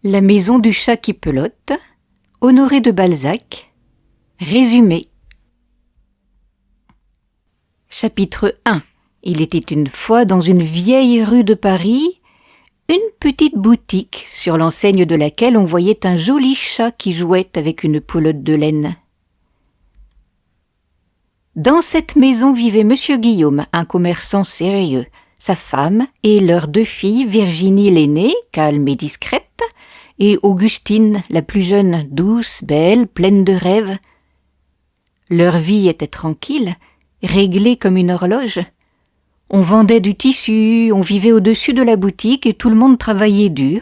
La maison du chat qui pelote, Honoré de Balzac, résumé. Chapitre 1. Il était une fois dans une vieille rue de Paris, une petite boutique sur l'enseigne de laquelle on voyait un joli chat qui jouait avec une pelote de laine. Dans cette maison vivait Monsieur Guillaume, un commerçant sérieux, sa femme et leurs 2 filles, Virginie l'aînée, calme et discrète, et Augustine, la plus jeune, douce, belle, pleine de rêves. Leur vie était tranquille, réglée comme une horloge. On vendait du tissu, on vivait au-dessus de la boutique et tout le monde travaillait dur.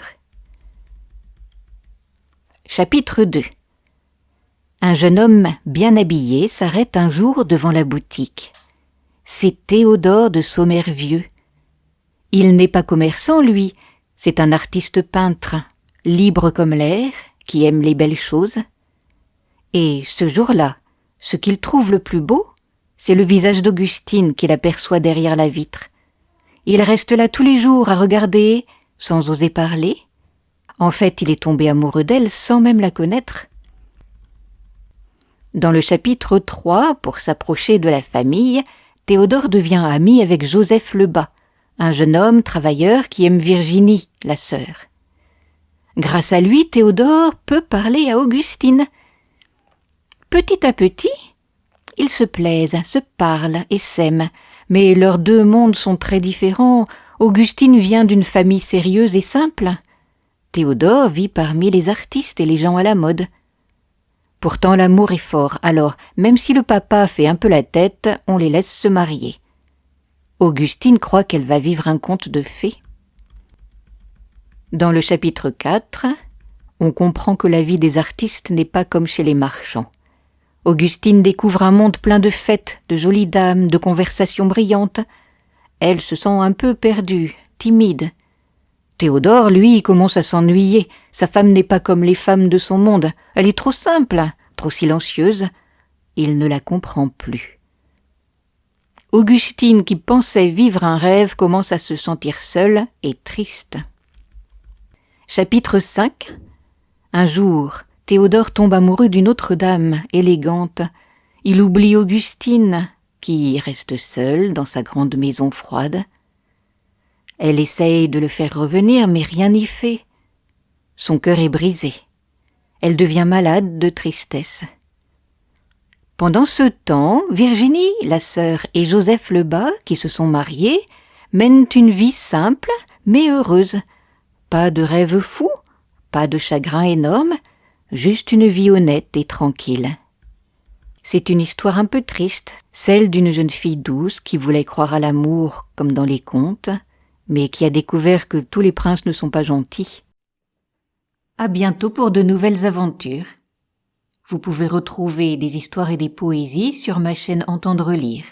Chapitre 2. Un jeune homme bien habillé s'arrête un jour devant la boutique. C'est Théodore de Sommervieux. Il n'est pas commerçant, lui, c'est un artiste peintre, libre comme l'air, qui aime les belles choses. Et ce jour-là, ce qu'il trouve le plus beau, c'est le visage d'Augustine qu'il aperçoit derrière la vitre. Il reste là tous les jours à regarder, sans oser parler. En fait, il est tombé amoureux d'elle sans même la connaître. Dans le chapitre 3, pour s'approcher de la famille, Théodore devient ami avec Joseph Lebas, un jeune homme travailleur qui aime Virginie, la sœur. Grâce à lui, Théodore peut parler à Augustine. Petit à petit, ils se plaisent, se parlent et s'aiment, mais leurs 2 mondes sont très différents. Augustine vient d'une famille sérieuse et simple. Théodore vit parmi les artistes et les gens à la mode. Pourtant l'amour est fort, alors même si le papa fait un peu la tête, on les laisse se marier. Augustine croit qu'elle va vivre un conte de fées. Dans le chapitre 4, on comprend que la vie des artistes n'est pas comme chez les marchands. Augustine découvre un monde plein de fêtes, de jolies dames, de conversations brillantes. Elle se sent un peu perdue, timide. Théodore, lui, commence à s'ennuyer. Sa femme n'est pas comme les femmes de son monde. Elle est trop simple, trop silencieuse. Il ne la comprend plus. Augustine, qui pensait vivre un rêve, commence à se sentir seule et triste. Chapitre 5. Un jour, Théodore tombe amoureux d'une autre dame, élégante. Il oublie Augustine, qui reste seule dans sa grande maison froide. Elle essaye de le faire revenir, mais rien n'y fait. Son cœur est brisé. Elle devient malade de tristesse. Pendant ce temps, Virginie, la sœur, et Joseph Lebas, qui se sont mariés, mènent une vie simple, mais heureuse. Pas de rêves fous, pas de chagrin énorme, juste une vie honnête et tranquille. C'est une histoire un peu triste, celle d'une jeune fille douce qui voulait croire à l'amour comme dans les contes, mais qui a découvert que tous les princes ne sont pas gentils. À bientôt pour de nouvelles aventures. Vous pouvez retrouver des histoires et des poésies sur ma chaîne Entendre lire.